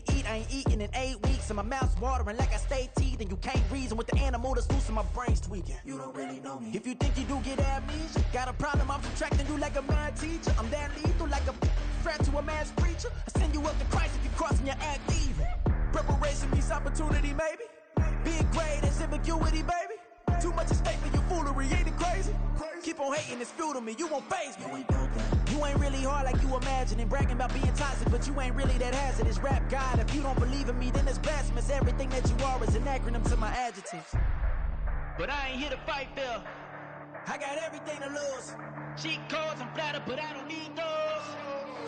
to eat, I ain't eating in 8 weeks. And my mouth's watering like I stay teeth. And you can't reason with the animal that's loose and my brain's tweaking. You don't really know me. If you think you do get amnesia, got a problem, I'm subtracting you like a mad teacher. I'm that lethal like a threat to a mass preacher. I send you up to Christ if you crossing your act even. Preparation means opportunity, maybe. Big grade is ambiguity, baby. Too much at stake for your foolery, ain't it crazy? Keep on hating, it's fuel to me, you won't faze me. You ain't really hard like you imagine and bragging about being toxic, but you ain't really that hazardous. Rap God, if you don't believe in me, then it's blasphemous. Everything that you are is an acronym to my adjectives. But I ain't here to fight, Phil. I got everything to lose. Cheat codes, I'm flattered, but I don't need those.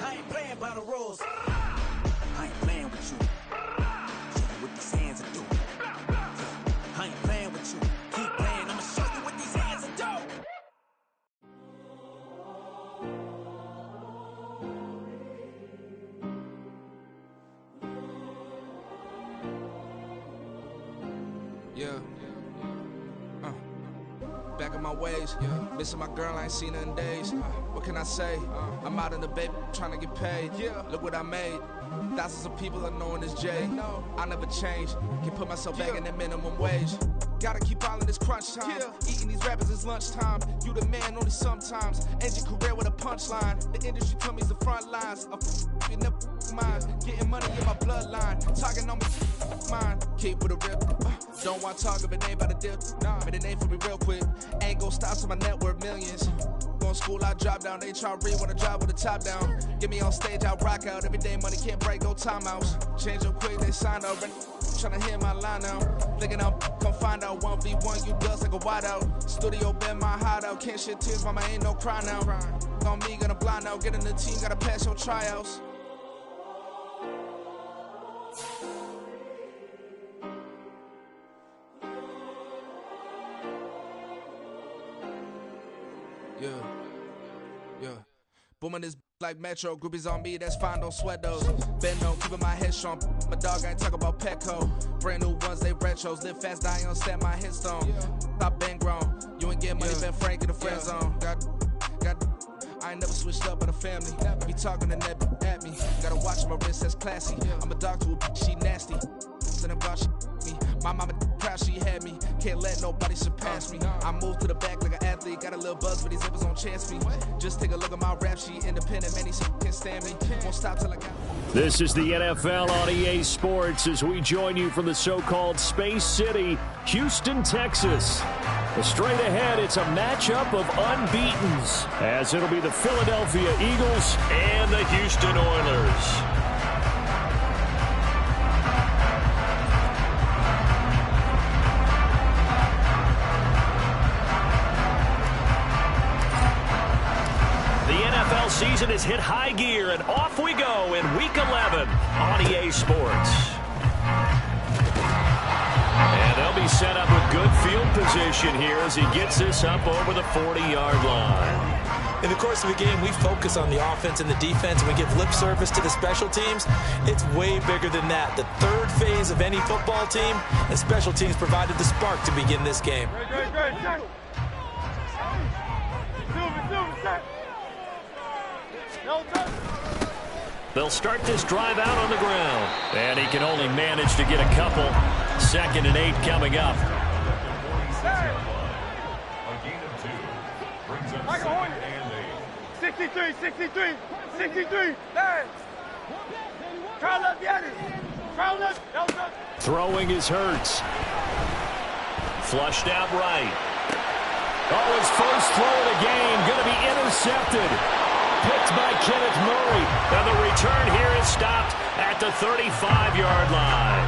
I ain't playing by the rules. I ain't playing with you. Show you what these hands are doing. I ain't playing with you. Keep playing, I'ma show you what these hands are doing. Yeah. Back in my ways, missing my girl, I ain't seen her in days. What can I say? I'm out in the baby, trying to get paid. Look what I made. Thousands of people are knowing this Jay. I never change. Can put myself back in the minimum wage. Gotta keep all in this crunch time. Eating these rappers is lunchtime. You the man only sometimes. End your career with a punchline. The industry told me it's the front lines. You never mind. Getting money in my bloodline. Talking on mine. Keep with a rip. Don't want to talk if it ain't about a dip. Made a name for me real quick. Ain't gon' stop till my net worth millions. Going school, I drop down. They try to read when I drive with the top down. Get me on stage, I rock out. Every day money can't break, no timeouts. Change up quick, they sign up. Tryna hear my line now. Thinking I'm come find out 1v1, you dust like a wideout. Studio been my hideout. Can't shed tears, mama ain't no cry now. On me, gonna blind out. Get in the team, gotta pass your tryouts. Yeah. Booming this like Metro, groupies on me, that's fine, don't sweat those. Bend no, keeping my head strong. My dog, I ain't talk about Petco. Brand new ones, they retros. Live fast, die on set, my headstone. Stop been grown. You ain't getting money, been Frank in the friend zone. Got, I ain't never switched up with a family. Be talking to that at me. Gotta watch my wrist, that's classy. I'm a dog to a she nasty. Send about me. My mama proud she had me. Can't let nobody surpass me. I move to the back like an athlete. Got a little buzz for these zippers on chance me. Just take a look at my rap sheet. Independent, man, these can't stand me. Won't stop till I got. This is the NFL on EA Sports as we join you from the so-called Space City, Houston, Texas. Straight ahead, it's a matchup of unbeatens, as it'll be the Philadelphia Eagles and the Houston Oilers. Season has hit high gear, and off we go in Week 11 on EA Sports. And they'll be set up with good field position here as he gets this up over the 40-yard line. In the course of the game, we focus on the offense and the defense, and we give lip service to the special teams. It's way bigger than that. The third phase of any football team, and special teams provided the spark to begin this game. They'll start this drive out on the ground. And he can only manage to get a couple. 2nd and 8 coming up. A gain of 2 brings up 2nd and 8. 63. Hey! Throwing is Hurts. Flushed out right. Oh, his first throw of the game going to be intercepted. Picked by Kenneth Murray. And the return here is stopped at the 35-yard line.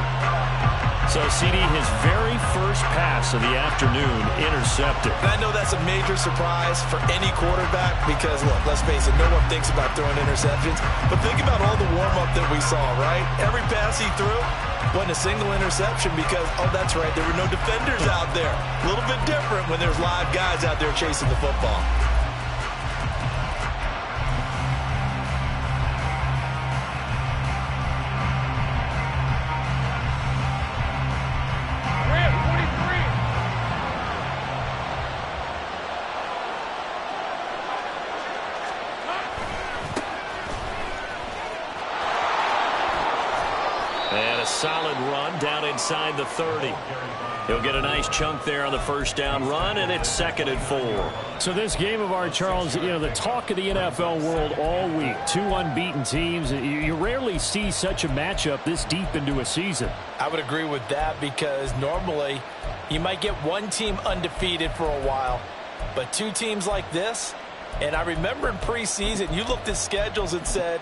So, CD, his very first pass of the afternoon intercepted. And I know that's a major surprise for any quarterback because, look, let's face it, no one thinks about throwing interceptions. But think about all the warm-up that we saw, right? Every pass he threw wasn't a single interception because, oh, that's right, there were no defenders out there. A little bit different when there's live guys out there chasing the football. solid run down inside the 30. He'll get a nice chunk there on the first down run, and it's 2nd and 4. So this game of ours, Charles, you know, the talk of the NFL world all week. 2 unbeaten teams. You rarely see such a matchup this deep into a season. I would agree with that because normally you might get one team undefeated for a while, but 2 teams like this, and I remember in preseason you looked at schedules and said,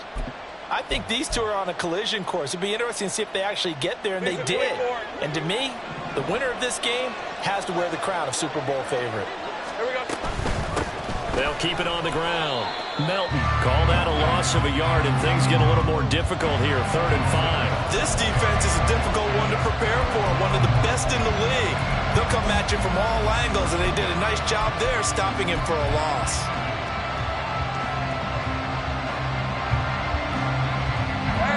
I think these 2 are on a collision course. It'd be interesting to see if they actually get there, and they did. And to me, the winner of this game has to wear the crown of Super Bowl favorite. Here we go. They'll keep it on the ground. Melton called out a loss of a yard, and things get a little more difficult here. 3rd and 5. This defense is a difficult one to prepare for, one of the best in the league. They'll come at you from all angles, and they did a nice job there stopping him for a loss.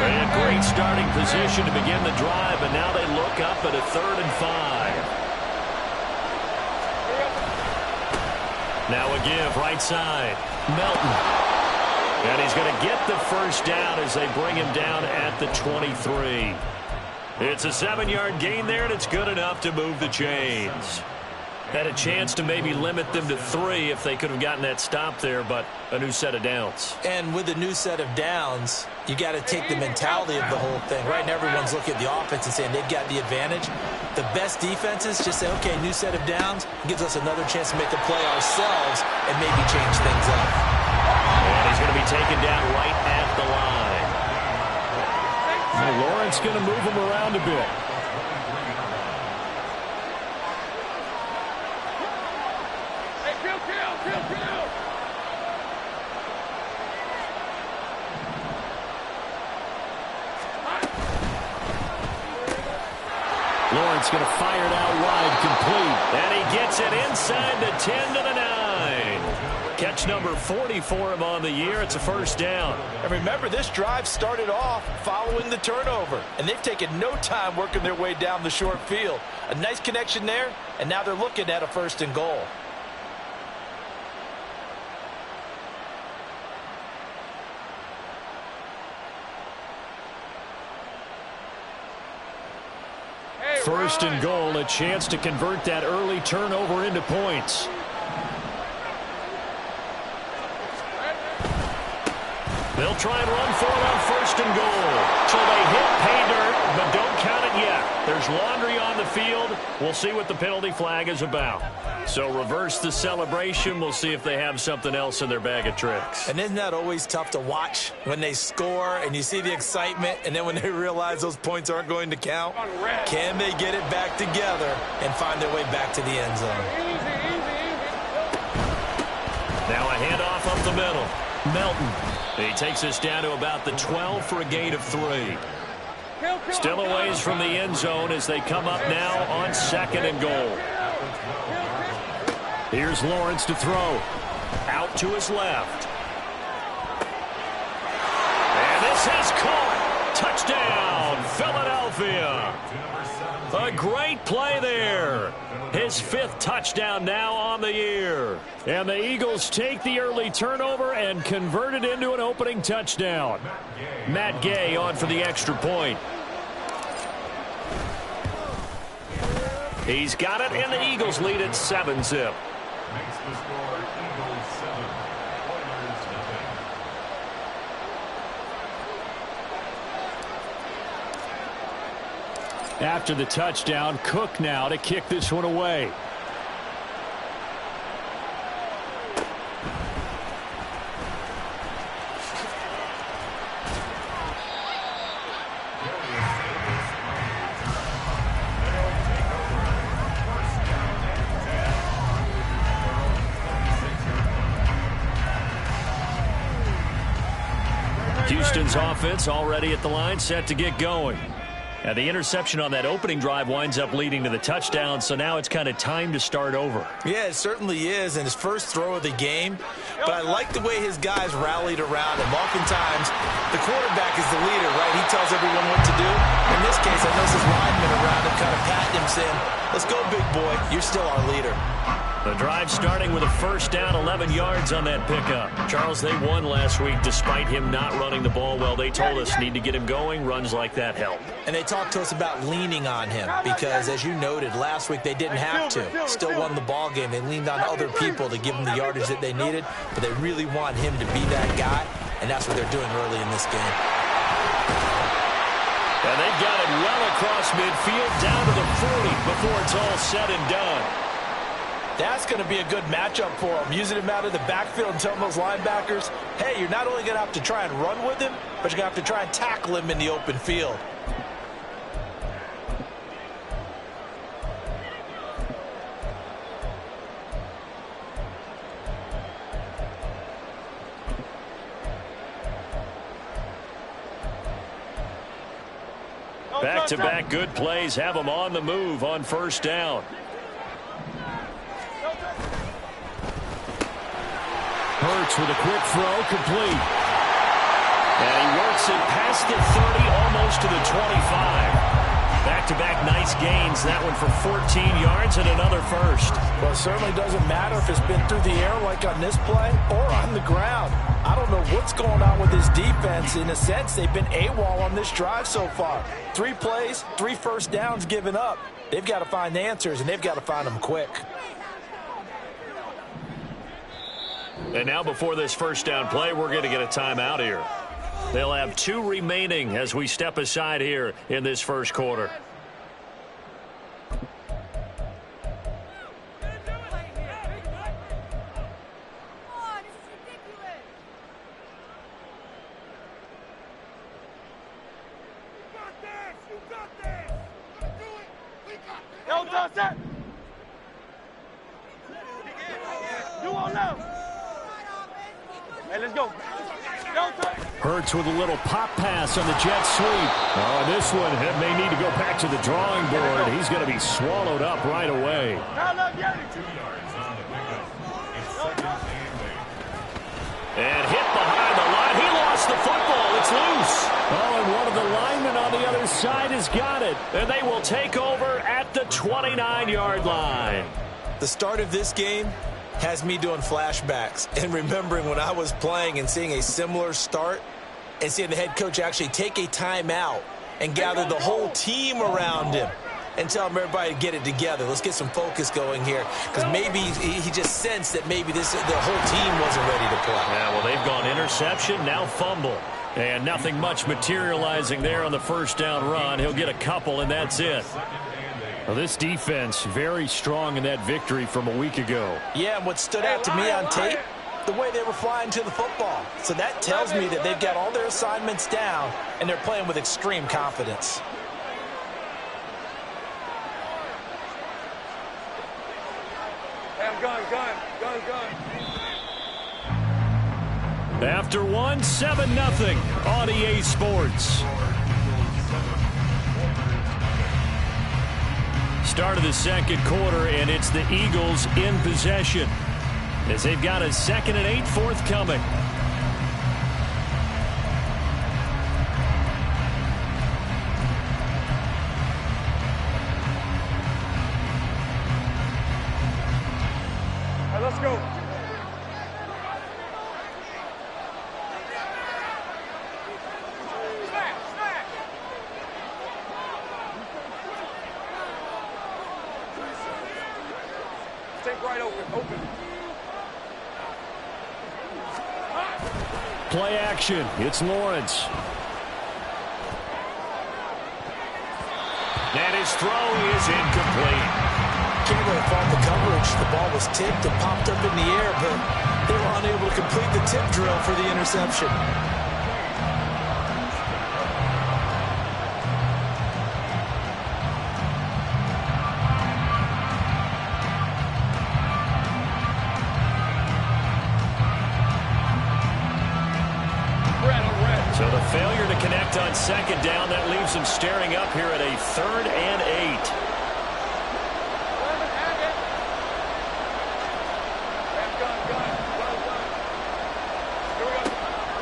They had great starting position to begin the drive, but now they look up at a 3rd and 5. Now a give right side. Melton. And he's going to get the first down as they bring him down at the 23. It's a 7-yard gain there, and it's good enough to move the chains. Had a chance to maybe limit them to 3 if they could have gotten that stop there, but a new set of downs. And with a new set of downs, you got to take the mentality of the whole thing. Right now, everyone's looking at the offense and saying they've got the advantage. The best defenses just say, okay, new set of downs, gives us another chance to make a play ourselves and maybe change things up. And he's going to be taken down right at the line. Now Lawrence going to move him around a bit. Lawrence going to fire it out wide, complete. And he gets it inside the 10 to the 9. Catch number 40 for him on the year. It's a first down. And remember, this drive started off following the turnover, and they've taken no time working their way down the short field. A nice connection there, and now they're looking at a 1st and goal. First and goal, a chance to convert that early turnover into points. They'll try and run for it on 1st and goal. So they hit pay dirt, but don't count it yet. There's laundry on the field. We'll see what the penalty flag is about. So reverse the celebration. We'll see if they have something else in their bag of tricks. And isn't that always tough to watch when they score and you see the excitement, and then when they realize those points aren't going to count? Can they get it back together and find their way back to the end zone? Now a handoff up the middle. Melton. He takes us down to about the 12 for a gain of 3. Still a ways from the end zone as they come up now on 2nd and goal. Here's Lawrence to throw. Out to his left. And this is caught. Touchdown, Philadelphia. A great play there. His 5th touchdown now on the year. And the Eagles take the early turnover and convert it into an opening touchdown. Matt Gay on for the extra point. He's got it, and the Eagles lead at 7-zip. Makes the score Eagles 7, Warriors nothing. After the touchdown, Cook now to kick this one away. Houston's offense already at the line, set to get going. Now the interception on that opening drive winds up leading to the touchdown, so now it's kind of time to start over. Yeah, it certainly is, and his first throw of the game. But I like the way his guys rallied around him. Oftentimes, the quarterback is the leader, right? He tells everyone what to do. In this case, I notice his linemen around him kind of patting him, saying, let's go, big boy. You're still our leader. The drive starting with a first down, 11 yards on that pickup. Charles, they won last week despite him not running the ball well. They told us need to get him going. Runs like that help. And they talked to us about leaning on him because, as you noted, last week they didn't have to. Still won the ball game. They leaned on other people to give them the yardage that they needed, but they really want him to be that guy, and that's what they're doing early in this game. And they've got it well across midfield down to the 40 before it's all said and done. That's going to be a good matchup for him. Using him out of the backfield and telling those linebackers, hey, you're not only going to have to try and run with him, but you're going to have to try and tackle him in the open field. Back-to-back good plays have them on the move on first down. Hurts with a quick throw, complete. And he works it past the 30, almost to the 25. Back-to-back nice gains. That one for 14 yards and another first. Well, it certainly doesn't matter if it's been through the air like on this play or on the ground. I don't know what's going on with this defense. In a sense, they've been AWOL on this drive so far. 3 plays, 3 first downs given up. They've got to find answers, and they've got to find them quick. And now before this first down play, we're going to get a timeout here. They'll have 2 remaining as we step aside here in this first quarter. Hurts with a little pop pass on the jet sweep. Oh, this one may need to go back to the drawing board. He's going to be swallowed up right away. And hit behind the line. He lost the football. It's loose. Oh, and one of the linemen on the other side has got it. And they will take over at the 29-yard line. The start of this game has me doing flashbacks and remembering when I was playing and seeing a similar start and seeing the head coach actually take a timeout and gather the whole team around him and tell him everybody to get it together. Let's get some focus going here, because maybe he just sensed that maybe the whole team wasn't ready to play. Yeah, well, they've gone interception, now fumble. And nothing much materializing there on the first down run. He'll get a couple, and that's it. Well, this defense very strong in that victory from a week ago. Yeah, and what stood out to me on tape, the way they were flying to the football. So that tells me that they've got all their assignments down, and they're playing with extreme confidence. Gun. After one, 7-0 on EA Sports. Start of the second quarter, and it's the Eagles in possession as they've got a 2nd and 8 forthcoming. All right, let's go. Play action. It's Lawrence. And his throw is incomplete. Can't really fault the coverage. The ball was tipped and popped up in the air, but they were unable to complete the tip drill for the interception. So the failure to connect on second down, that leaves them staring up here at a 3rd and 8.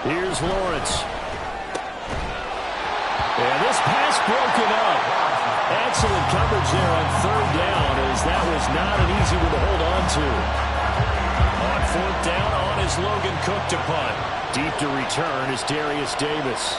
Here's Lawrence. And this pass broken up. Excellent coverage there on 3rd down as that was not an easy one to hold on to. On fourth down, on is Logan Cook to punt. Deep to return is Darius Davis.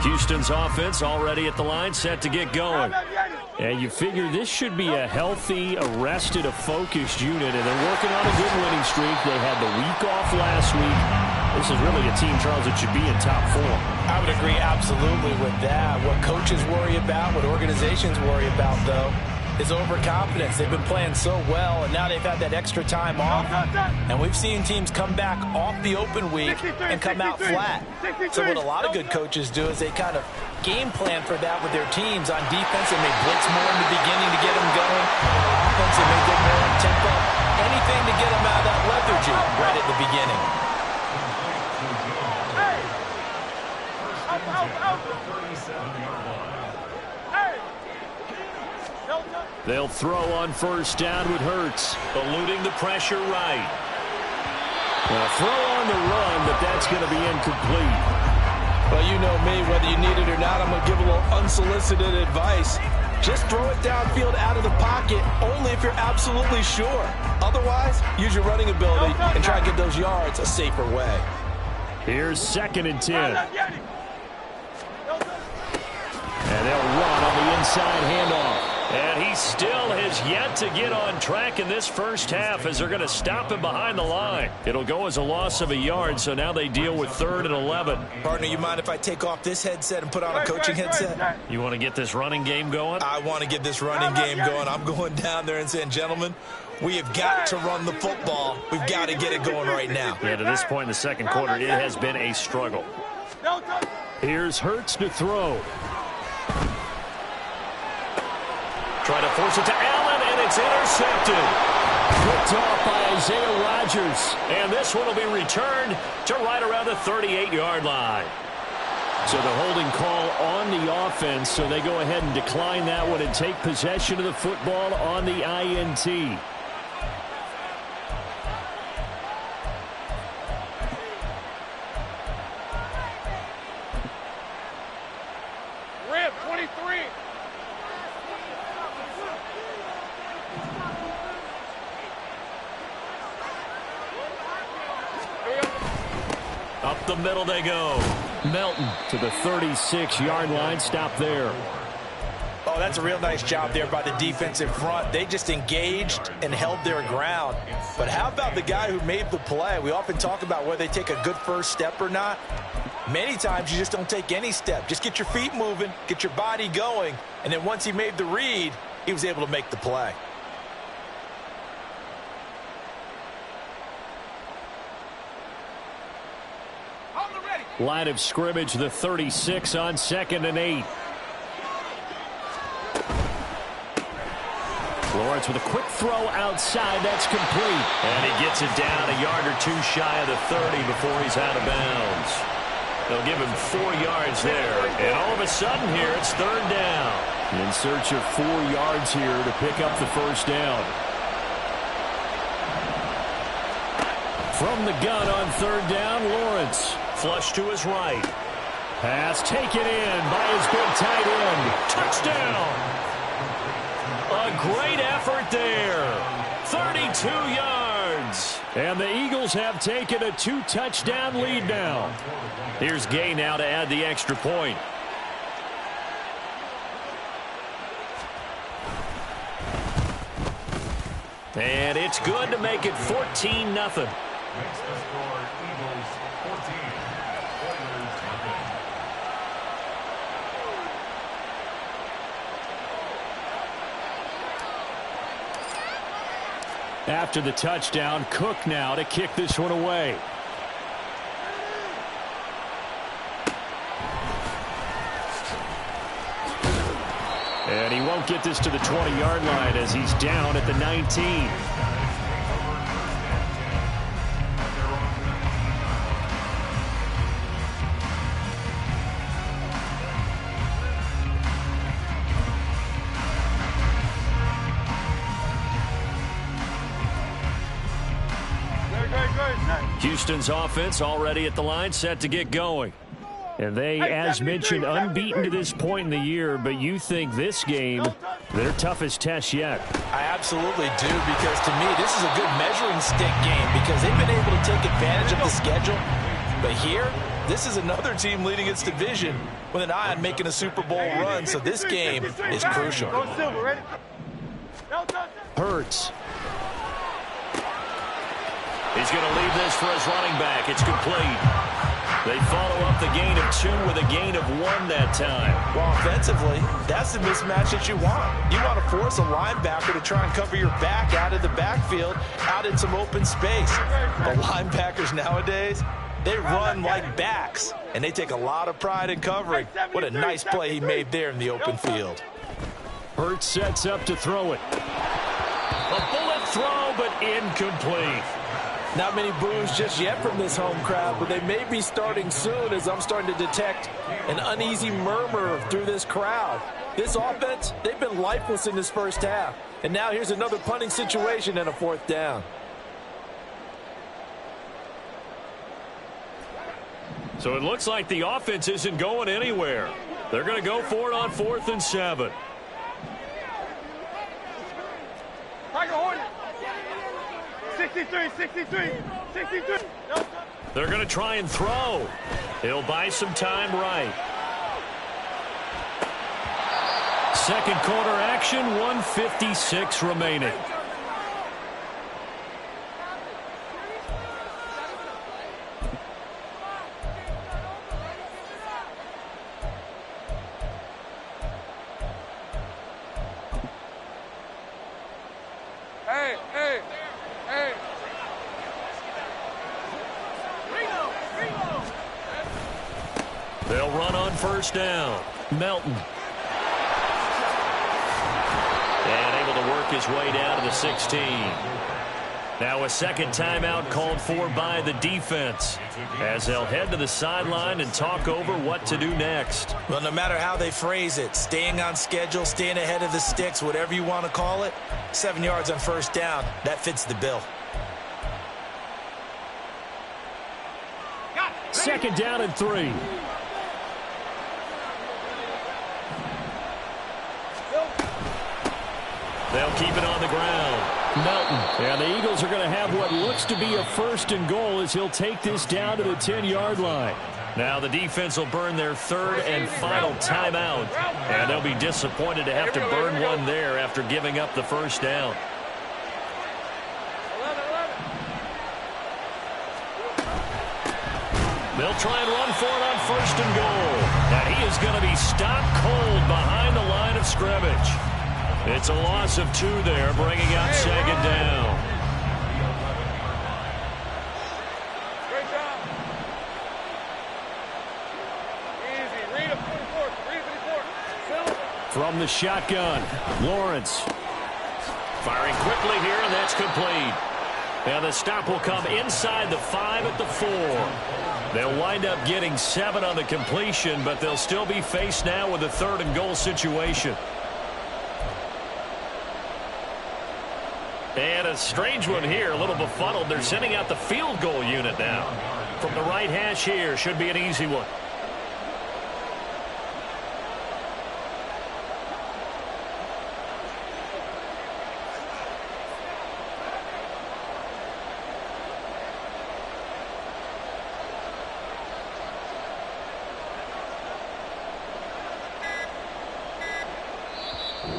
Houston's offense already at the line, set to get going. And you figure this should be a healthy, arrested, a focused unit, and they're working on a good winning streak. They had the week off last week. This is really a team, Charles, that should be in top form. I would agree absolutely with that. What coaches worry about, what organizations worry about, though, is overconfidence. They've been playing so well, and now they've had that extra time off. And we've seen teams come back off the open week and come out flat. So what a lot of good coaches do is they kind of game plan for that with their teams. On defense, they may blitz more in the beginning to get them going. On offense, they may get more on tempo. Anything to get them out of that lethargy right at the beginning. They'll throw on first down with Hurts, eluding the pressure right. A throw on the run, but that's going to be incomplete. Well, you know me, whether you need it or not, I'm going to give a little unsolicited advice. Just throw it downfield out of the pocket, only if you're absolutely sure. Otherwise, use your running ability and try to get those yards a safer way. Here's 2nd and 10. And they'll run on the inside handoff. And he still has yet to get on track in this first half as they're going to stop him behind the line. It'll go as a loss of a yard, so now they deal with 3rd and 11. Partner, you mind if I take off this headset and put on a coaching headset? You want to get this running game going? I want to get this running game going. I'm going down there and saying, gentlemen, we have got to run the football. We've got to get it going right now. Yeah, to this point in the second quarter, it has been a struggle. Here's Hurts to throw. Trying to force it to Allen, and it's intercepted. Picked off by Isaiah Rodgers. And this one will be returned to right around the 38-yard line. So the holding call on the offense, so they go ahead and decline that one and take possession of the football on the INT. Rip, 23. Up the middle they go. Melton to the 36-yard line. Stop there. Oh, that's a real nice job there by the defensive front. They just engaged and held their ground. But how about the guy who made the play? We often talk about whether they take a good first step or not. Many times you just don't take any step. Just get your feet moving, get your body going, and then once he made the read, he was able to make the play. Line of scrimmage, the 36 on 2nd and 8. Lawrence with a quick throw outside. That's complete. And he gets it down a yard or two shy of the 30 before he's out of bounds. They'll give him 4 yards there. And all of a sudden here, it's 3rd down. In search of 4 yards here to pick up the first down. From the gun on 3rd down, Lawrence. Flush to his right. Pass taken in by his big tight end. Touchdown. A great effort there. 32 yards. And the Eagles have taken a 2-touchdown lead now. Here's Gay now to add the extra point. And it's good to make it 14-0. After the touchdown, Cook now to kick this one away. And he won't get this to the 20-yard line as he's down at the 19. Houston's offense already at the line, set to get going. And they, as mentioned, unbeaten to this point in the year, but you think this game, their toughest test yet. I absolutely do, because to me, this is a good measuring stick game because they've been able to take advantage of the schedule. But here, this is another team leading its division with an eye on making a Super Bowl run, so this game is crucial. Hurts. He's going to leave this for his running back. It's complete. They follow up the gain of 2 with a gain of 1 that time. Well, offensively, that's the mismatch that you want. You want to force a linebacker to try and cover your back out of the backfield, out in some open space. But linebackers nowadays, they run like backs, and they take a lot of pride in covering. What a nice play he made there in the open field. Hurts sets up to throw it. A bullet throw, but incomplete. Not many boos just yet from this home crowd, but they may be starting soon as I'm starting to detect an uneasy murmur through this crowd. This offense, they've been lifeless in this first half. And now here's another punting situation and a 4th down. So it looks like the offense isn't going anywhere. They're going to go for it on 4th and 7. Tiger Hornet. 63, 63, 63. They're going to try and throw. He'll buy some time right. Second quarter action, 1:56 remaining. They'll run on 1st down. Melton. And able to work his way down to the 16. Now a second timeout called for by the defense as they'll head to the sideline and talk over what to do next. Well, no matter how they phrase it, staying on schedule, staying ahead of the sticks, whatever you want to call it, 7 yards on 1st down, that fits the bill. Second down and 3. They'll keep it on the ground. Melton. And the Eagles are going to have what looks to be a 1st and goal as he'll take this down to the 10-yard line. Now the defense will burn their 3rd and final timeout. And they'll be disappointed to have to burn one there after giving up the 1st down. They'll try and run for it on 1st and goal. And he is going to be stopped cold behind the line of scrimmage. It's a loss of 2 there, bringing up 2nd down. Great job. Easy. Read him. 24. Read 24. From the shotgun, Lawrence. Firing quickly here, and that's complete. And the stop will come inside the 5 at the 4. They'll wind up getting 7 on the completion, but they'll still be faced now with a 3rd and goal situation. And a strange one here, a little befuddled. They're sending out the field goal unit now. From the right hash here, should be an easy one.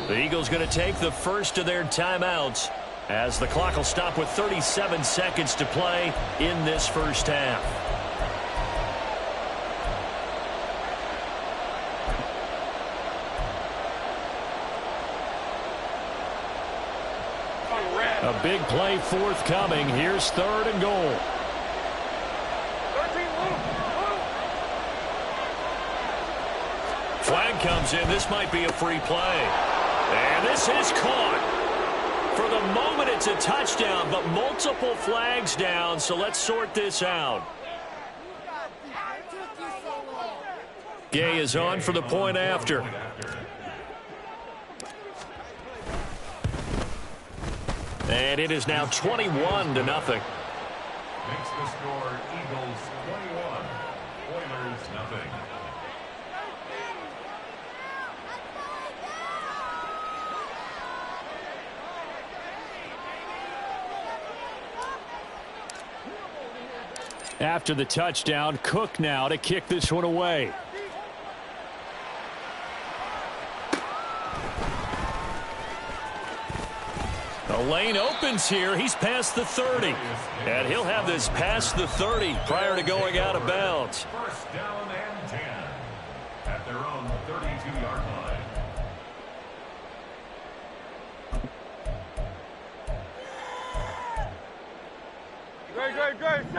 The Eagles going to take the first of their timeouts as the clock will stop with 37 seconds to play in this first half. A big play forthcoming. Here's 3rd and goal. Flag comes in. This might be a free play. And this is caught. For the moment, it's a touchdown, but multiple flags down, so let's sort this out. Gay is on for the point after. And it is now 21-0. Makes the score Eagles 21, Oilers nothing. After the touchdown, Cook now to kick this one away. The lane opens here. He's past the 30. And he'll have this past the 30 prior to going out of bounds. First down and 10 at their own 32-yard line.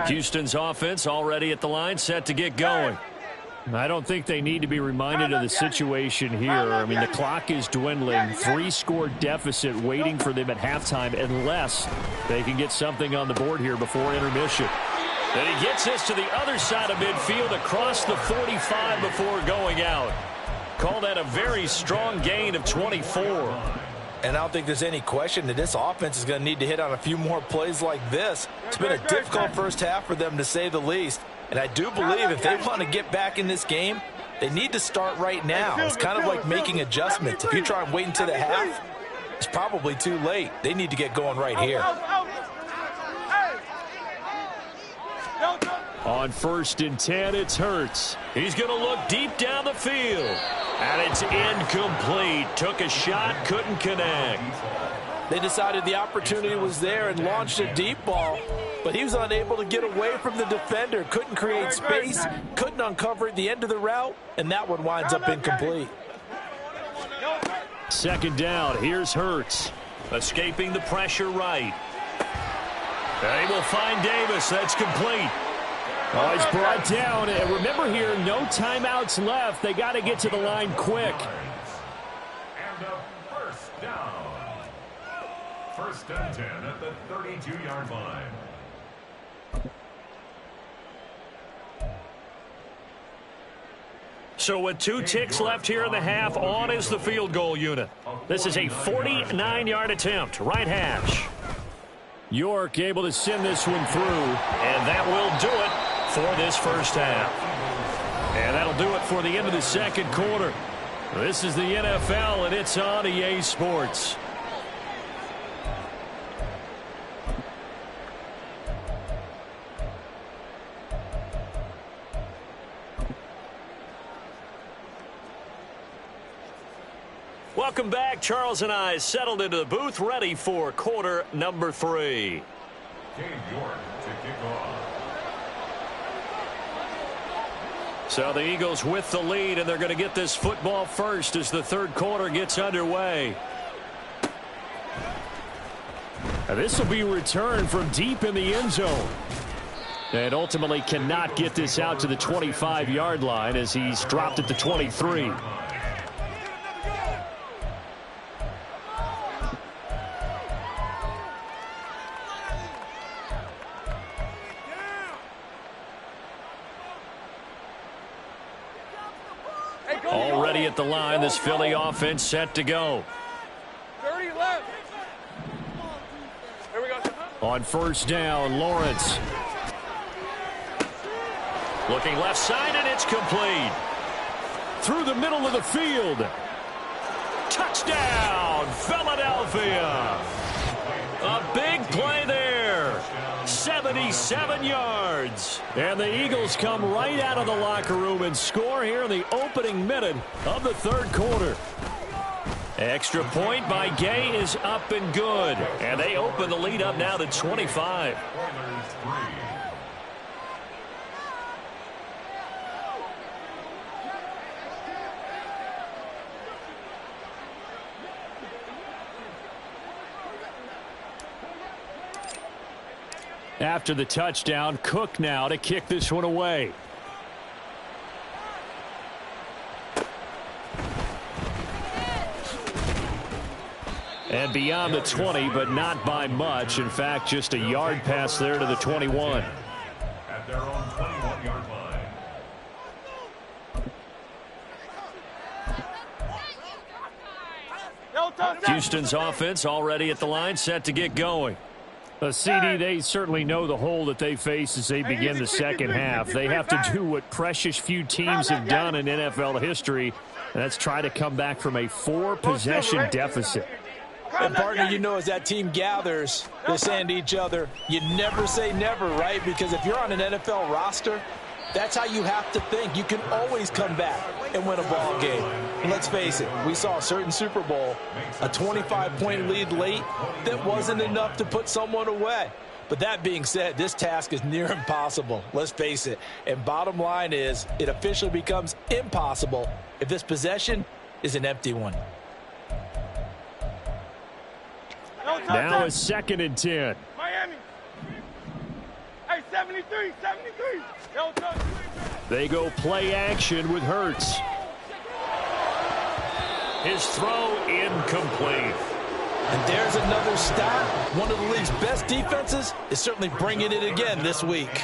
Houston's offense already at the line, set to get going. I don't think they need to be reminded of the situation here. I mean, the clock is dwindling. 3-score deficit waiting for them at halftime unless they can get something on the board here before intermission. And he gets this to the other side of midfield across the 45 before going out. Call that a very strong gain of 24. And I don't think there's any question that this offense is going to need to hit on a few more plays like this. It's been a difficult first half for them, to say the least. And I do believe if they want to get back in this game, they need to start right now. It's kind of like making adjustments. If you try and wait until the half, it's probably too late. They need to get going right here. On 1st and 10, it's Hurts. He's going to look deep down the field. And it's incomplete. Took a shot, couldn't connect. They decided the opportunity was there and launched a deep ball, but he was unable to get away from the defender. Couldn't create space, couldn't uncover at the end of the route, and that one winds up incomplete. 2nd down, here's Hurts. Escaping the pressure right. They will find Davis. That's complete. Oh, he's brought down. And remember here, no timeouts left. They got to get to the line quick. And a first down. 1st and 10 at the 32-yard line. So with 2 ticks left here in the half, on is the field goal unit. This is a 49-yard attempt, right hash. York able to send this one through, and that will do it for this first half. And that'll do it for the end of the 2nd quarter. This is the NFL, and it's on EA Sports. Welcome back. Charles and I settled into the booth, ready for quarter number 3. Cade York to kick off. So the Eagles with the lead, and they're going to get this football first as the 3rd quarter gets underway. And this will be returned from deep in the end zone. And ultimately cannot get this out to the 25-yard line as he's dropped at the 23. Already at the line, this Philly offense set to go. 30 left. Here we go. On 1st down, Lawrence. Looking left side, and it's complete. Through the middle of the field. Touchdown, Philadelphia. A big play there. 77 yards. And the Eagles come right out of the locker room and score here in the opening minute of the 3rd quarter. Extra point by Gay is up and good. And they open the lead up now to 25. After the touchdown, Cook now to kick this one away. And beyond the 20, but not by much. In fact, just a yard pass there to the 21. At their own 21-yard line. Houston's offense already at the line, set to get going. CD, they certainly know the hole that they face as they begin the second half. They have to do what precious few teams have done in NFL history, and that's try to come back from a 4-possession deficit. And partner, you know, as that team gathers, they're saying to each other, you never say never, right? Because if you're on an NFL roster, that's how you have to think. You can always come back and win a ball game. And let's face it, we saw a certain Super Bowl, a 25-point lead late that wasn't enough to put someone away. But that being said, this task is near impossible. Let's face it. And bottom line is, it officially becomes impossible if this possession is an empty one. Now a 2nd and 10. Miami. Hey, 73. They go play action with Hurts. His throw incomplete. And there's another stop. One of the league's best defenses is certainly bringing it again this week.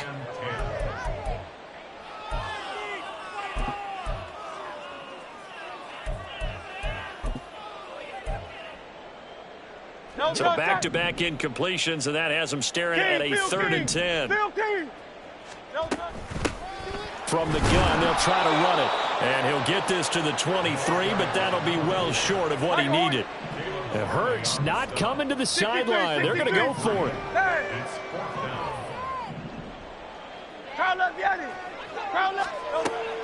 So back-to-back incompletions, and that has him staring at a 3rd and 10. From the gun, they'll try to run it. And he'll get this to the 23, but that'll be well short of what he needed. It hurts not coming to the sideline. They're going to go for it.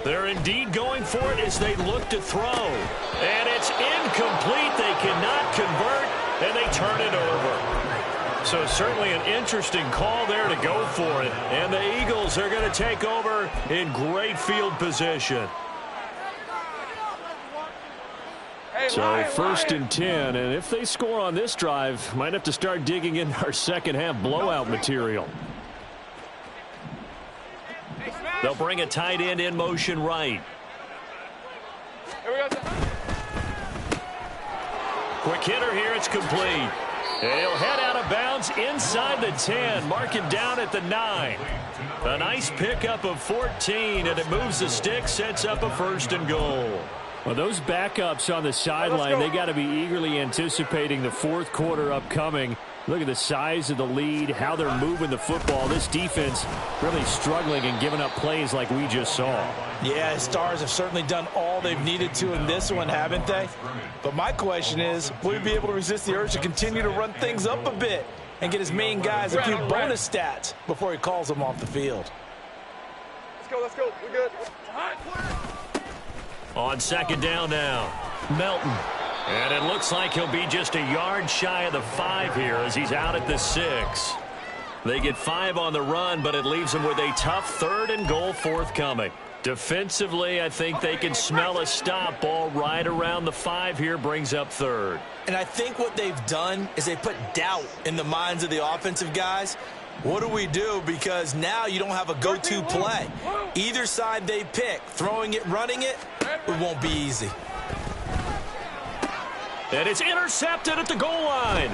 They're indeed going for it as they look to throw. And it's incomplete. They cannot convert, and they turn it over. So certainly an interesting call there to go for it. And the Eagles are going to take over in great field position. So 1st and 10, and if they score on this drive, might have to start digging in our second half blowout material. They'll bring a tight end in motion right. Quick hitter here, it's complete. And he'll head out of bounds inside the 10, mark it down at the 9. A nice pickup of 14, and it moves the stick, sets up a 1st and goal. Well, those backups on the sideline, they got to be eagerly anticipating the 4th quarter upcoming. Look at the size of the lead, how they're moving the football. This defense really struggling and giving up plays like we just saw. Yeah, Stars have certainly done all they've needed to in this one, haven't they? But my question is, will he be able to resist the urge to continue to run things up a bit and get his main guys a few bonus stats before he calls them off the field? Let's go. We're good. On 2nd down now, Melton. And it looks like he'll be just a yard shy of the 5 here as he's out at the 6. They get 5 on the run, but it leaves them with a tough 3rd and goal forthcoming. Defensively, I think they can smell a stop ball right around the 5 here, brings up 3rd. And I think what they've done is they put doubt in the minds of the offensive guys. What do we do? Because now you don't have a go-to play. Either side they pick, throwing it, running it, it won't be easy. And it's intercepted at the goal line.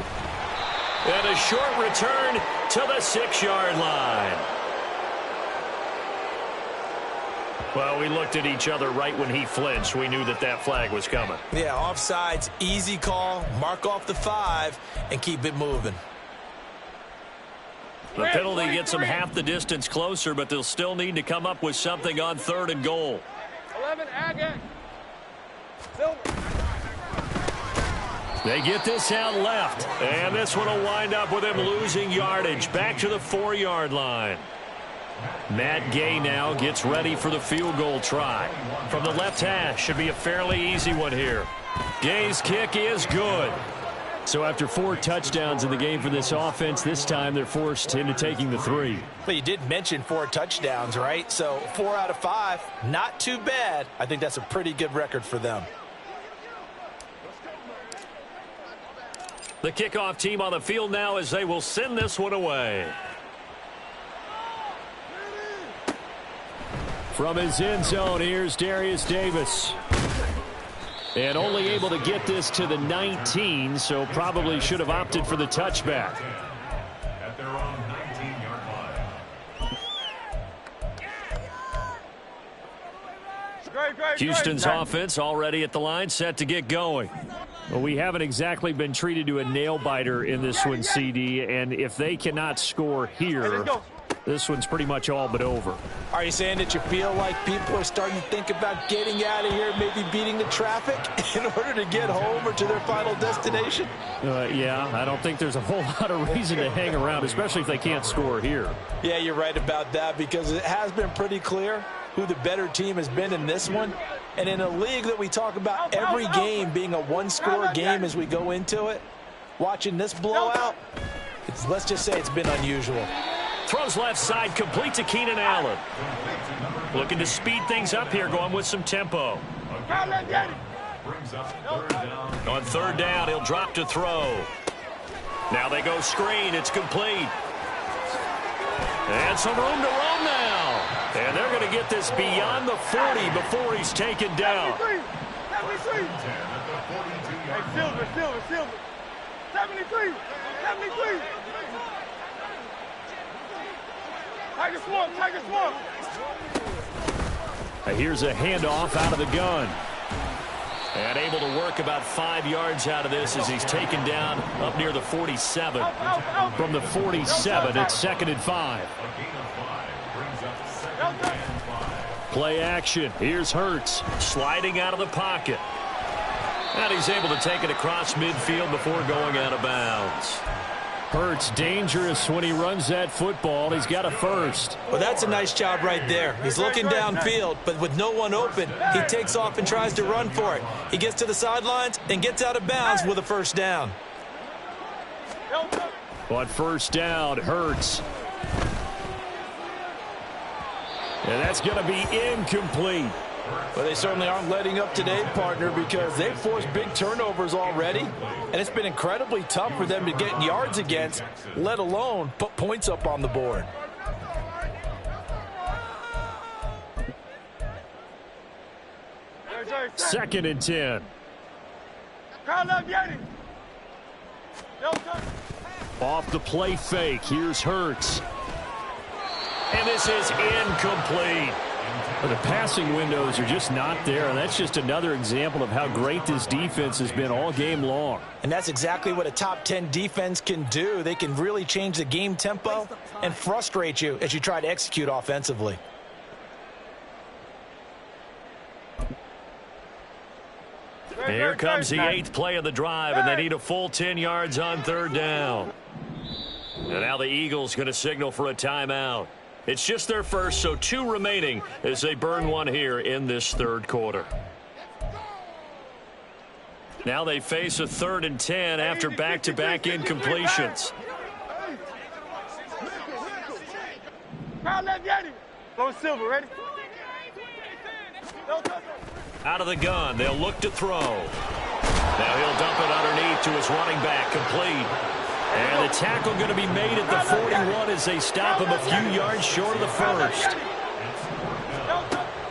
And a short return to the 6-yard line. Well, we looked at each other right when he flinched. We knew that that flag was coming. Yeah, offsides, easy call, mark off the 5, and keep it moving. The penalty gets them half the distance closer, but they'll still need to come up with something on 3rd and goal. 11, Agate. They get this out left, and this one will wind up with him losing yardage. Back to the 4-yard line. Matt Gay now gets ready for the field goal try. From the left hash, should be a fairly easy one here. Gay's kick is good. So after 4 touchdowns in the game for this offense, this time they're forced into taking the 3. But you did mention 4 touchdowns, right? So 4 out of 5, not too bad. I think that's a pretty good record for them. The kickoff team on the field now as they will send this one away. From his end zone, here's Darius Davis. And only able to get this to the 19, so probably should have opted for the touchback. At their own 19-yard line. Houston's offense already at the line, set to get going. Well, we haven't exactly been treated to a nail-biter in this one, CD, and if they cannot score here, this one's pretty much all but over. Are you saying that you feel like people are starting to think about getting out of here, maybe beating the traffic in order to get home or to their final destination? Yeah, I don't think there's a whole lot of reason to hang around, especially if they can't score here. Yeah, you're right about that, because it has been pretty clear who the better team has been in this one. And in a league that we talk about every game being a one-score game as we go into it, watching this blowout, let's just say it's been unusual. Throws left side, complete to Keenan Allen. Looking to speed things up here, going with some tempo. On third down, he'll drop to throw. Now they go screen. It's complete. And some room to roam now. And they're going to get this beyond the 40 before he's taken down. 73. 73. Tiger swamp. Here's a handoff out of the gun. And able to work about 5 yards out of this as he's taken down up near the 47. From the 47, it's 2nd and 5. Play action. Here's Hurts sliding out of the pocket. And he's able to take it across midfield before going out of bounds. Hurts dangerous when he runs that football. He's got a first. Well, that's a nice job right there. He's looking downfield, but with no one open, he takes off and tries to run for it. He gets to the sidelines and gets out of bounds with a first down. On first down, Hurts. And that's going to be incomplete. Well, they certainly aren't letting up today, partner, because they've forced big turnovers already, and it's been incredibly tough for them to get yards against, let alone put points up on the board. Second and 10. Off the play fake, here's Hurts. And this is incomplete. The passing windows are just not there, and that's just another example of how great this defense has been all game long. And that's exactly what a top 10 defense can do. They can really change the game tempo and frustrate you as you try to execute offensively. Here comes the 8th play of the drive, and they need a full 10 yards on third down. And now the Eagles going to signal for a timeout. It's just their first, so 2 remaining as they burn one here in this third quarter. Now they face a 3rd and 10 after back-to-back incompletions. Low silver, ready? Out of the gun, they'll look to throw. Now he'll dump it underneath to his running back, complete. And the tackle going to be made at the 41 as they stop him a few yards short of the first.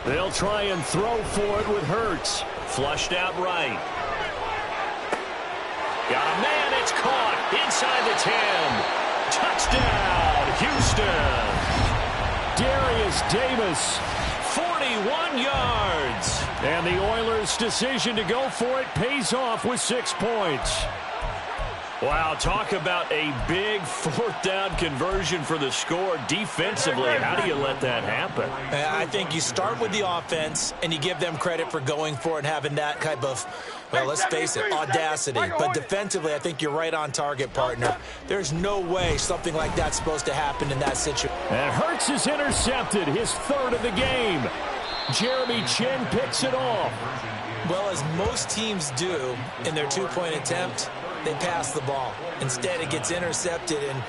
They'll try and throw for it with Hurts. Flushed out right. Got a man, it's caught inside the 10. Touchdown, Houston. Darius Davis, 41 yards. And the Oilers' decision to go for it pays off with 6 points. Wow, talk about a big 4th down conversion for the score. Defensively, how do you let that happen? I think you start with the offense, and you give them credit for going for it and having that type of, well, let's face it, audacity. But defensively, I think you're right on target, partner. There's no way something like that's supposed to happen in that situation. And Hurts is intercepted, his 3rd of the game. Jeremy Chin picks it off. Well, as most teams do in their 2-point attempt, they pass the ball. Instead, it gets intercepted. And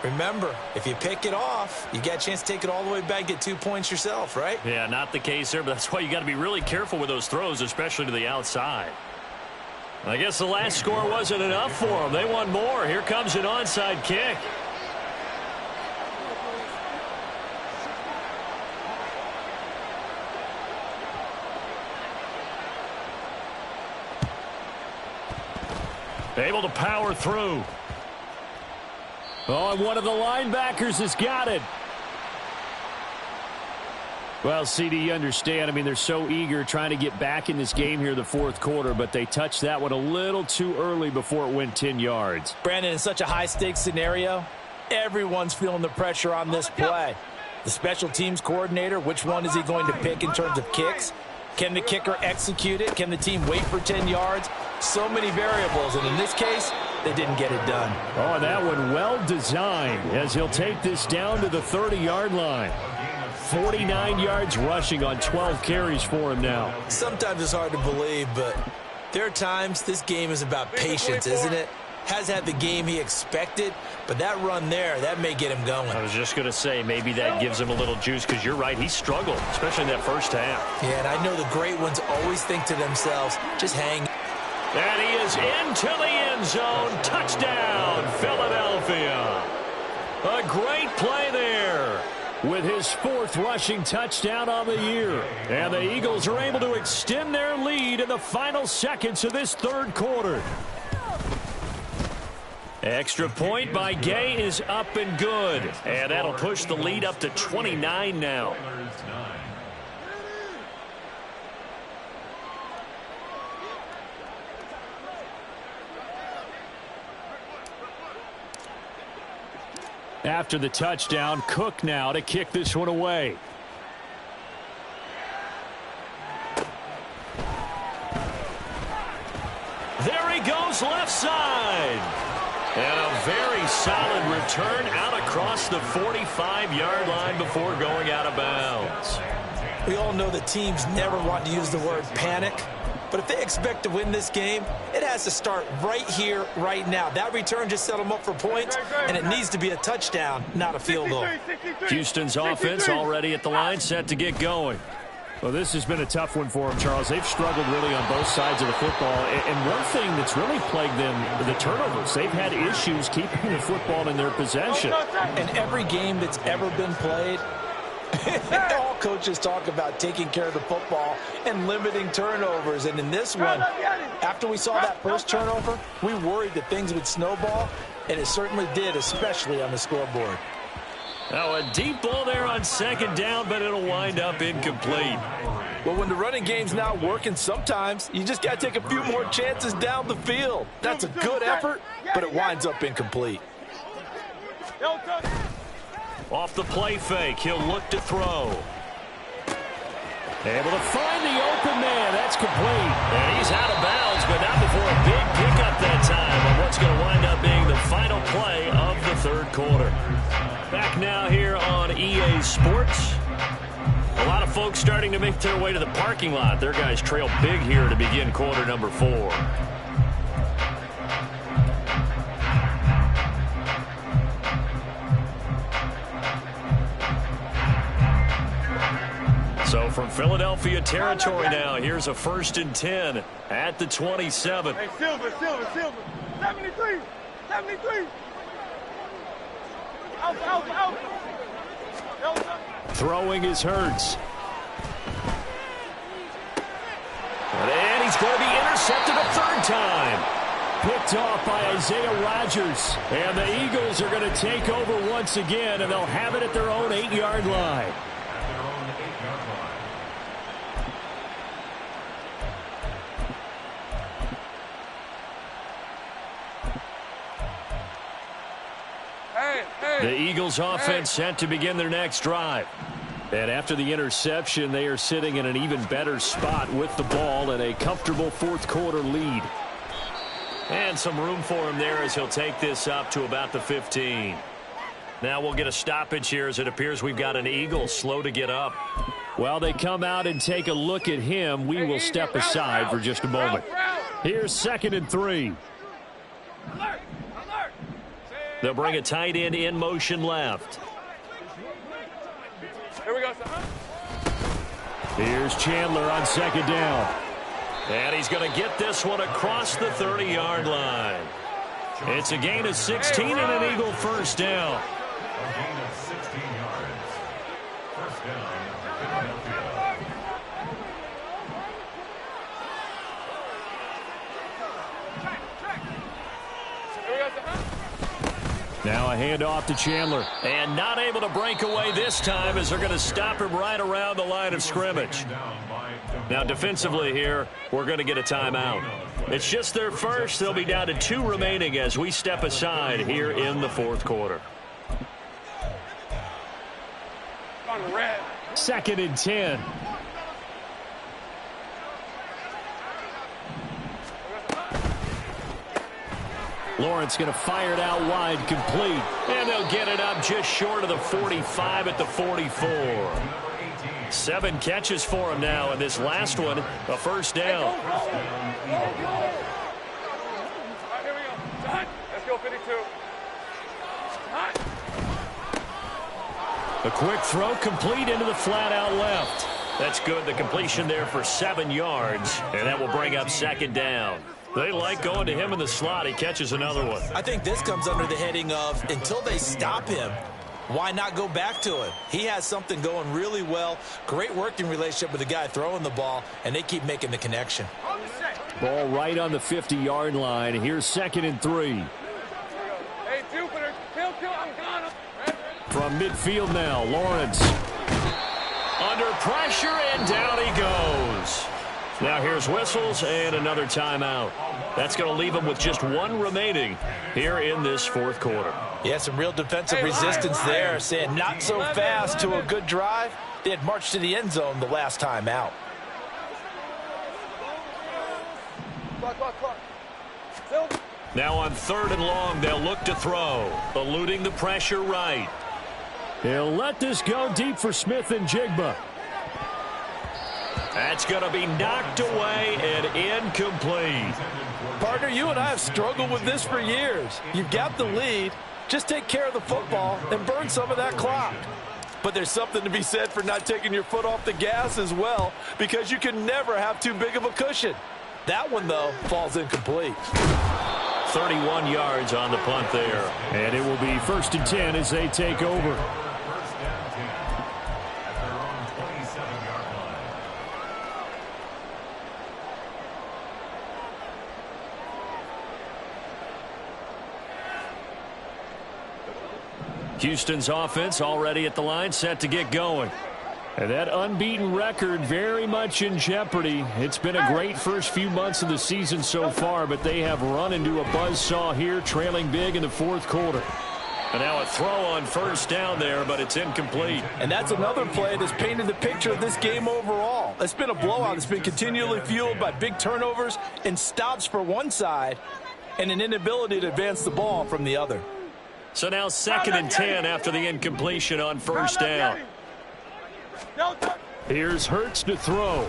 remember, if you pick it off, you get a chance to take it all the way back, get 2 points yourself, right? Yeah, not the case there, but that's why you got to be really careful with those throws, especially to the outside. I guess the last score wasn't enough for them. They want more. Here comes an onside kick. Able to power through. Oh, and one of the linebackers has got it. Well, CD, you understand. I mean, they're so eager trying to get back in this game here in the fourth quarter, but they touched that one a little too early before it went 10 yards. Brandon, in such a high-stakes scenario, everyone's feeling the pressure on this play. The special teams coordinator, which one is he going to pick in terms of kicks? Can the kicker execute it? Can the team wait for 10 yards? So many variables, and in this case, they didn't get it done. Oh, that one well designed as he'll take this down to the 30-yard line. 49 yards rushing on 12 carries for him now. Sometimes it's hard to believe, but there are times this game is about patience, isn't it? Has had the game he expected, but that run there, that may get him going. I was just going to say, maybe that gives him a little juice, because you're right, he struggled, especially in that first half. Yeah, and I know the great ones always think to themselves, just hang. And he is into the end zone. Touchdown, Philadelphia. A great play there with his 4th rushing touchdown on the year. And the Eagles are able to extend their lead in the final seconds of this third quarter. Extra point by Gay is up and good. And that'll push the lead up to 29 now. After the touchdown, Cook now to kick this one away. There he goes, left side. And a very solid return out across the 45-yard line before going out of bounds. We all know the teams never want to use the word panic. But if they expect to win this game, it has to start right here, right now. That return just set them up for points, and it needs to be a touchdown, not a field goal. Houston's offense already at the line, set to get going. Well, this has been a tough one for them, Charles. They've struggled really on both sides of the football. And one thing that's really plagued them, the turnovers. They've had issues keeping the football in their possession. In every game that's ever been played, all coaches talk about taking care of the football and limiting turnovers. And in this one, after we saw that first turnover, we worried that things would snowball, and it certainly did, especially on the scoreboard. Now a deep ball there on second down, but it'll wind up incomplete. Well, when the running game's not working, sometimes you just got to take a few more chances down the field. That's a good effort, but it winds up incomplete. Off the play fake, he'll look to throw. Able to find the open man. That's complete. And he's out of bounds, but not before a big pickup that time on what's going to wind up being the final play of the third quarter. Back now here on EA Sports. A lot of folks starting to make their way to the parking lot. Their guys trail big here to begin quarter number 4. So from Philadelphia territory now, here's a 1st and 10 at the 27. Hey, Silver. 73. Out. Throwing is Hurts. And he's going to be intercepted a 3rd time. Picked off by Isaiah Rodgers. And the Eagles are going to take over once again, and they'll have it at their own 8-yard line. The Eagles offense set to begin their next drive. And after the interception, they are sitting in an even better spot with the ball and a comfortable 4th quarter lead. And some room for him there as he'll take this up to about the 15. Now we'll get a stoppage here as it appears we've got an Eagle slow to get up. While they come out and take a look at him, we will step aside for just a moment. Here's 2nd and 3. They'll bring a tight end in motion left. Here we go. Here's Chandler on 2nd down. And he's going to get this one across the 30-yard line. It's a gain of 16 and an Eagle 1st down. A gain of 16 yards. 1st down, Philadelphia. Now a handoff to Chandler. And not able to break away this time as they're going to stop him right around the line of scrimmage. Now defensively here, we're going to get a timeout. It's just their first. They'll be down to 2 remaining as we step aside here in the fourth quarter. 2nd and 10. Lawrence going to fire it out wide, complete. And they'll get it up just short of the 45 at the 44. 7 catches for him now, and this last one, a first down. All right, here we go. Let's go, 52. A quick throw complete into the flat out left. That's good. The completion there for 7 yards, and that will bring up 2nd down. They like going to him in the slot. He catches another one. I think this comes under the heading of until they stop him, why not go back to him? He has something going really well. Great working relationship with the guy throwing the ball, and they keep making the connection. Ball right on the 50-yard line. Here's 2nd and 3. Hey, Jupiter, kill, I'm gone. From midfield now, Lawrence. Under pressure, and down he goes. Now here's whistles and another timeout. That's going to leave them with just 1 remaining here in this fourth quarter. Yeah, some real defensive resistance there, saying not so fast to a good drive. They had marched to the end zone the last time out. Now on 3rd and long, they'll look to throw, eluding the pressure right. He'll let this go deep for Smith and Jigba. That's going to be knocked away and incomplete. Partner, you and I have struggled with this for years. You've got the lead. Just take care of the football and burn some of that clock. But there's something to be said for not taking your foot off the gas as well, because you can never have too big of a cushion. That one, though, falls incomplete. 31 yards on the punt there. And it will be 1st and 10 as they take over. Houston's offense already at the line, set to get going. And that unbeaten record very much in jeopardy. It's been a great first few months of the season so far, but they have run into a buzzsaw here, trailing big in the fourth quarter. And now a throw on 1st down there, but it's incomplete. And that's another play that's painted the picture of this game overall. It's been a blowout. It's been continually fueled by big turnovers and stops for one side and an inability to advance the ball from the other. So now 2nd and 10 after the incompletion on 1st down. Here's Hurts to throw.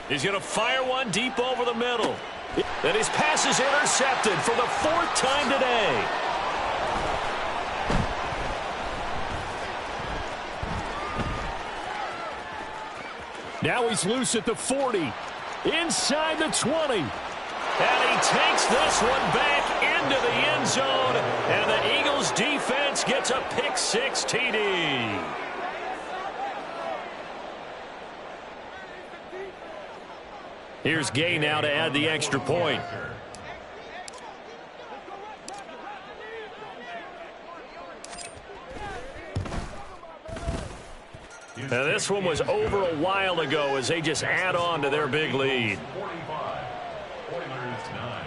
He's going to fire one deep over the middle. And his pass is intercepted for the 4th time today. Now he's loose at the 40. Inside the 20. And he takes this one back into the end zone. And the Eagles defense gets a pick-6 TD. Here's Gay now to add the extra point. Now this one was over a while ago as they just add on to their big lead. 45, Oilers 9.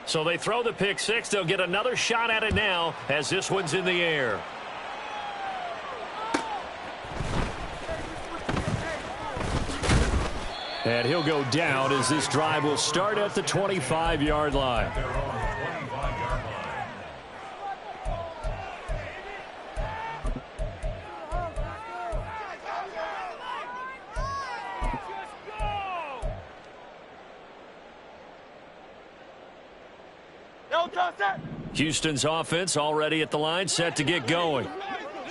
So they throw the pick-6. They'll get another shot at it now as this one's in the air. And he'll go down as this drive will start at the 25-yard line. Their own 25-yard line. Houston's offense already at the line, set to get going.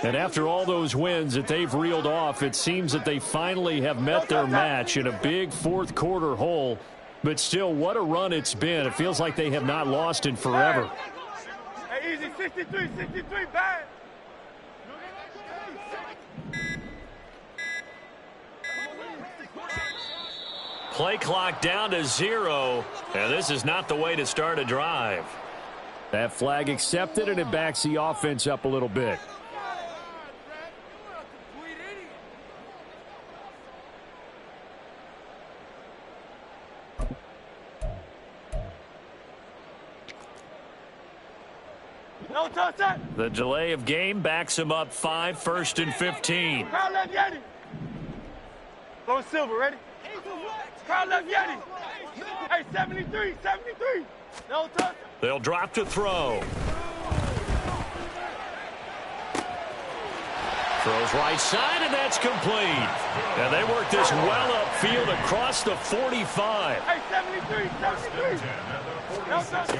And after all those wins that they've reeled off, it seems that they finally have met their match in a big fourth quarter hole. But still, what a run it's been. It feels like they have not lost in forever. Hey, Hey, easy, 63, 63, bad. Play clock down to 0, and this is not the way to start a drive. That flag accepted, and it backs the offense up a little bit. No touch that. The delay of game backs him up 5, 1st and 15. Crowd left Yeti. Low silver, ready? Crowd left Yeti. Hey, 73, 73. No touch. They'll drop to throw. Throws right side, and that's complete. And they work this well upfield across the 45. Hey, 73, 73. No touch.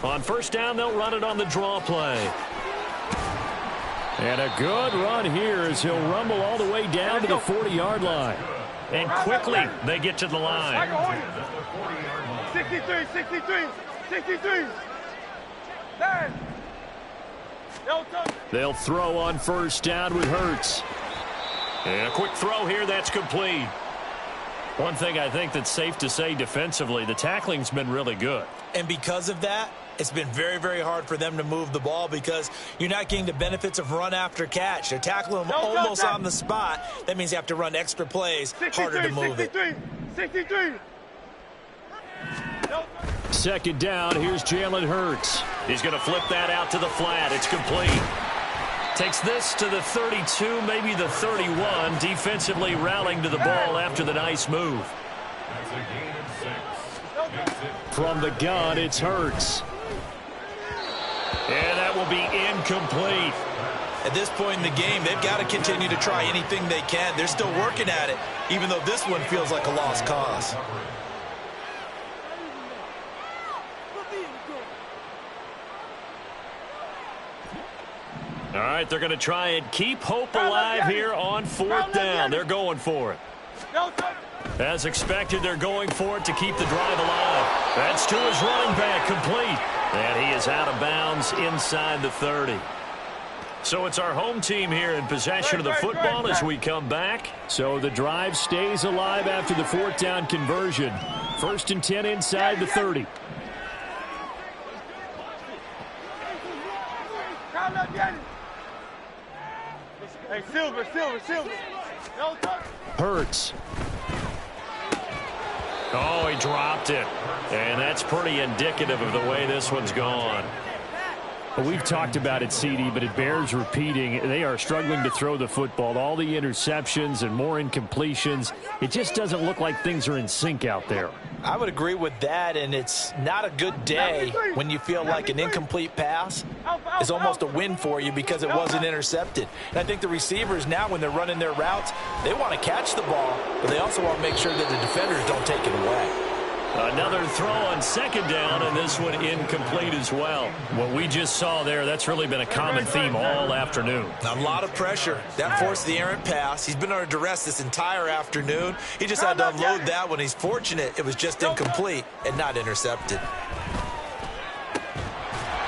On first down, they'll run it on the draw play. And a good run here as he'll rumble all the way down to the 40-yard line. And quickly, they get to the line. 63, 63, 63. Bad. No touch. They'll throw on first down with Hurts. And a quick throw here, that's complete. One thing I think that's safe to say defensively, the tackling's been really good. And because of that, it's been very, very hard for them to move the ball because you're not getting the benefits of run after catch. They're tackling them almost on the spot. That means you have to run extra plays, harder to move 63, it. 63. No. Second down, here's Jalen Hurts. He's going to flip that out to the flat. It's complete. Takes this to the 32, maybe the 31, defensively rallying to the ball after the nice move. That's a gain of 6. From the gun, it's Hurts. And that will be incomplete. At this point in the game, they've got to continue to try anything they can. They're still working at it, even though this one feels like a lost cause. All right, they're going to try and keep hope alive here on fourth down. They're going for it. As expected, they're going for it to keep the drive alive. That's to his running back, complete. And he is out of bounds inside the 30. So it's our home team here in possession of the football as we come back. So the drive stays alive after the fourth down conversion. 1st and 10 inside the 30. Hey, silver, silver, silver. No touch. Hurts. Oh, he dropped it. And that's pretty indicative of the way this one's gone. Well, we've talked about it, CD, but it bears repeating. They are struggling to throw the football. All the interceptions and more incompletions. It just doesn't look like things are in sync out there. I would agree with that, and it's not a good day when you feel like an incomplete pass is almost a win for you because it wasn't intercepted. And I think the receivers now, when they're running their routes, they want to catch the ball, but they also want to make sure that the defenders don't take it away. Another throw on second down, and this one incomplete as well. What we just saw there, that's really been a common theme all afternoon. A lot of pressure. That forced the errant pass. He's been under duress this entire afternoon. He just had to unload that one. He's fortunate it was just incomplete and not intercepted.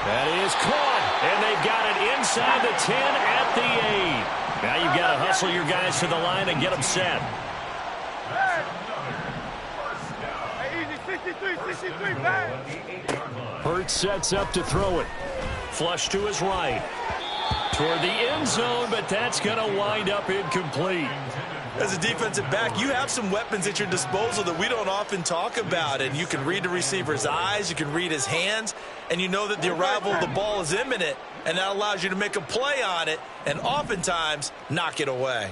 That is caught, and they've got it inside the 10 at the 8. Now you've got to hustle your guys to the line and get them set. 63, 63, bad. Hurts sets up to throw it. Flush to his right. Toward the end zone, but that's going to wind up incomplete. As a defensive back, you have some weapons at your disposal that we don't often talk about. And you can read the receiver's eyes, you can read his hands, and you know that the arrival of the ball is imminent. And that allows you to make a play on it and oftentimes knock it away.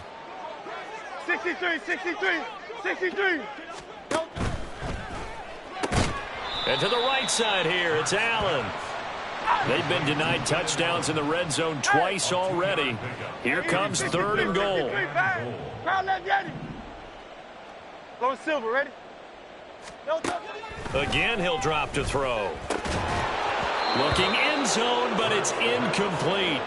63, 63, 63. And to the right side here, it's Allen. They've been denied touchdowns in the red zone twice already. Here comes 3rd and goal. Crowd left Yeti. Low silver, ready? No touch. Again, he'll drop to throw. Looking end zone, but it's incomplete.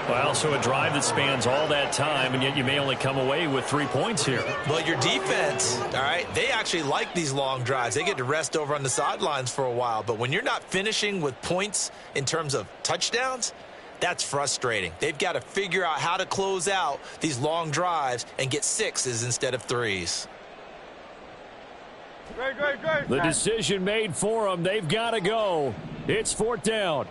Well, so a drive that spans all that time, and yet you may only come away with 3 points here. Well, your defense, all right, they actually like these long drives. They get to rest over on the sidelines for a while. But when you're not finishing with points in terms of touchdowns, that's frustrating. They've got to figure out how to close out these long drives and get 6s instead of 3s. Great. The decision made for them. They've got to go. It's 4th down.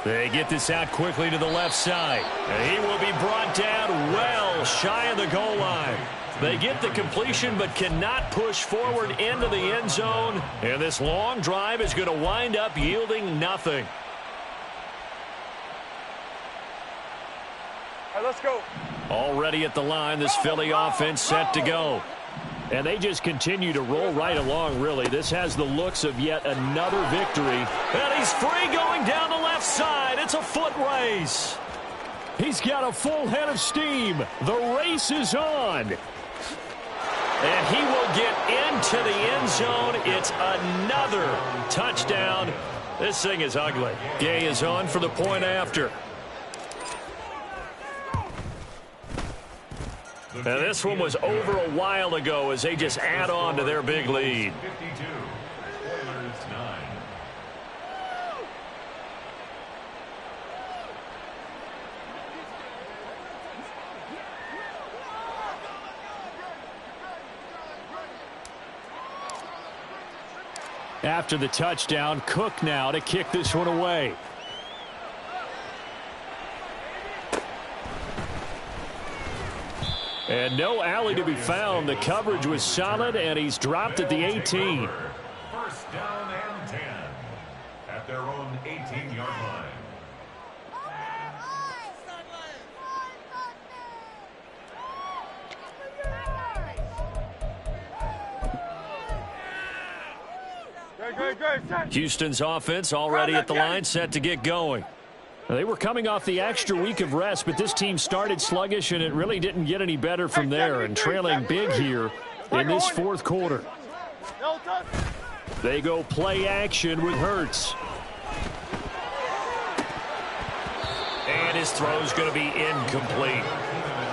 They get this out quickly to the left side. And he will be brought down well shy of the goal line. They get the completion but cannot push forward into the end zone. And this long drive is going to wind up yielding nothing. All right, let's go. Already at the line, this Philly offense set to go. And they just continue to roll right along, really. This has the looks of yet another victory. And he's free going down the left side. It's a foot race. He's got a full head of steam. The race is on. And he will get into the end zone. It's another touchdown. This thing is ugly. Gay is on for the point after. And this one was over a while ago as they just add on to their big lead. 52, Oilers 9. After the touchdown, Cook now to kick this one away. And no alley to be found. The coverage was solid, and he's dropped at the 18. First down and 10 at their own 18-yard line. Great. Houston's offense already at the line, set to get going. They were coming off the extra week of rest, but this team started sluggish, and it really didn't get any better from there, and trailing big here in this 4th quarter. They go play action with Hurts. And his throw's going to be incomplete.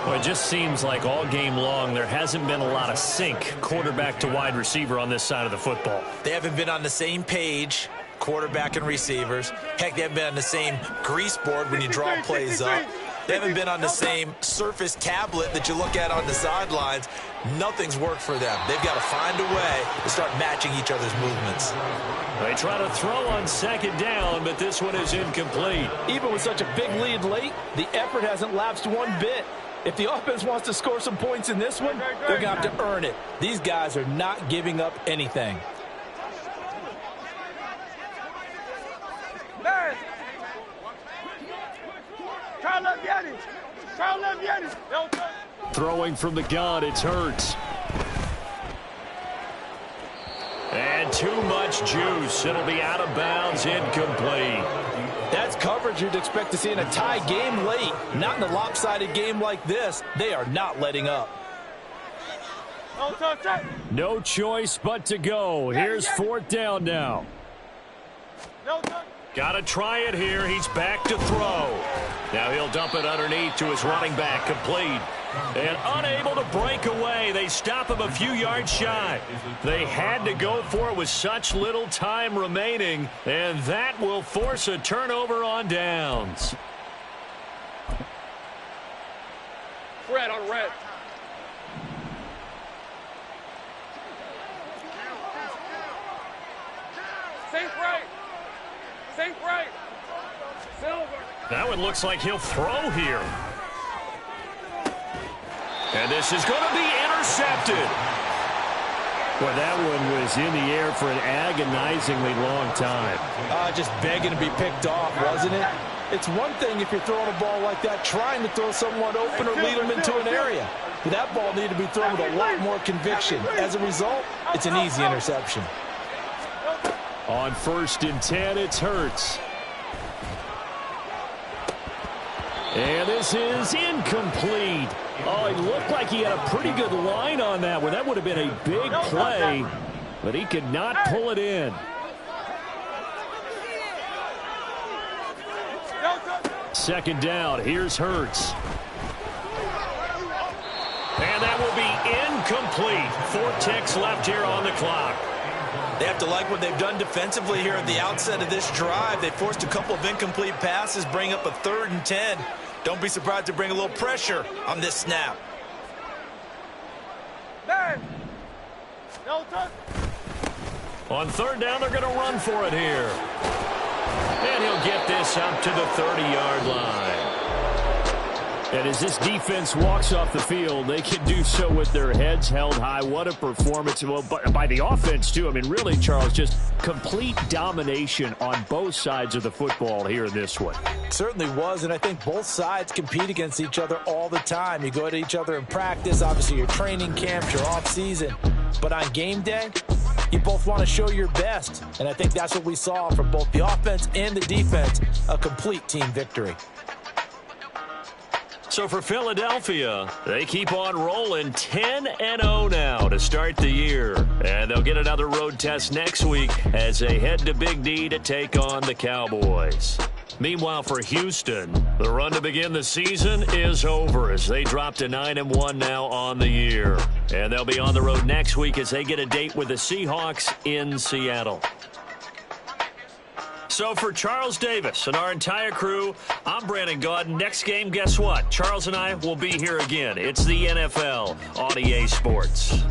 Well, it just seems like all game long there hasn't been a lot of sync quarterback to wide receiver on this side of the football. They haven't been on the same page, quarterback and receivers. Heck, they haven't been on the same grease board when you draw plays up. They haven't been on the same surface tablet that you look at on the sidelines. Nothing's worked for them. They've got to find a way to start matching each other's movements. They try to throw on 2nd down, but this one is incomplete. Even with such a big lead late, the effort hasn't lapsed one bit. If the offense wants to score some points in this one, they're going to have to earn it. These guys are not giving up anything. Throwing from the gun, it's Hurts. And too much juice. It'll be out of bounds, incomplete. That's coverage you'd expect to see in a tie game late. Not in a lopsided game like this. They are not letting up. No choice but to go. Here's 4th down now. Got to try it here. He's back to throw. Now he'll dump it underneath to his running back, complete. And unable to break away. They stop him a few yards shy. They had to go for it with such little time remaining, and that will force a turnover on downs. Red on red. Sink right. Silver. That one looks like he'll throw here. And this is going to be intercepted. Well, that one was in the air for an agonizingly long time. Just begging to be picked off, wasn't it? It's one thing if you're throwing a ball like that, trying to throw someone open or lead them into an area. But that ball needed to be thrown with a lot more conviction. As a result, it's an easy interception. On 1st and 10, it's Hurts. And this is incomplete. Oh, it looked like he had a pretty good line on that one. That would have been a big play, but he could not pull it in. second down. Here's Hurts. And that will be incomplete. 4 ticks left here on the clock. They have to like what they've done defensively here at the outset of this drive. They forced a couple of incomplete passes, bring up a 3rd and 10. Don't be surprised to bring a little pressure on this snap. Man. No touch. On 3rd down, they're going to run for it here. And he'll get this up to the 30-yard line. And as this defense walks off the field, they can do so with their heads held high. What a performance. Well, by the offense, too. I mean, really, Charles, just complete domination on both sides of the football here in this one. Certainly was, and I think both sides compete against each other all the time. You go at each other in practice, obviously your training camps, your off-season. But on game day, you both want to show your best. And I think that's what we saw from both the offense and the defense, a complete team victory. So for Philadelphia, they keep on rolling 10-0 now to start the year. And they'll get another road test next week as they head to Big D to take on the Cowboys. Meanwhile, for Houston, the run to begin the season is over as they drop to 9-1 now on the year. And they'll be on the road next week as they get a date with the Seahawks in Seattle. So for Charles Davis and our entire crew, I'm Brandon Gaudin. Next game, guess what? Charles and I will be here again. It's the NFL on EA Sports.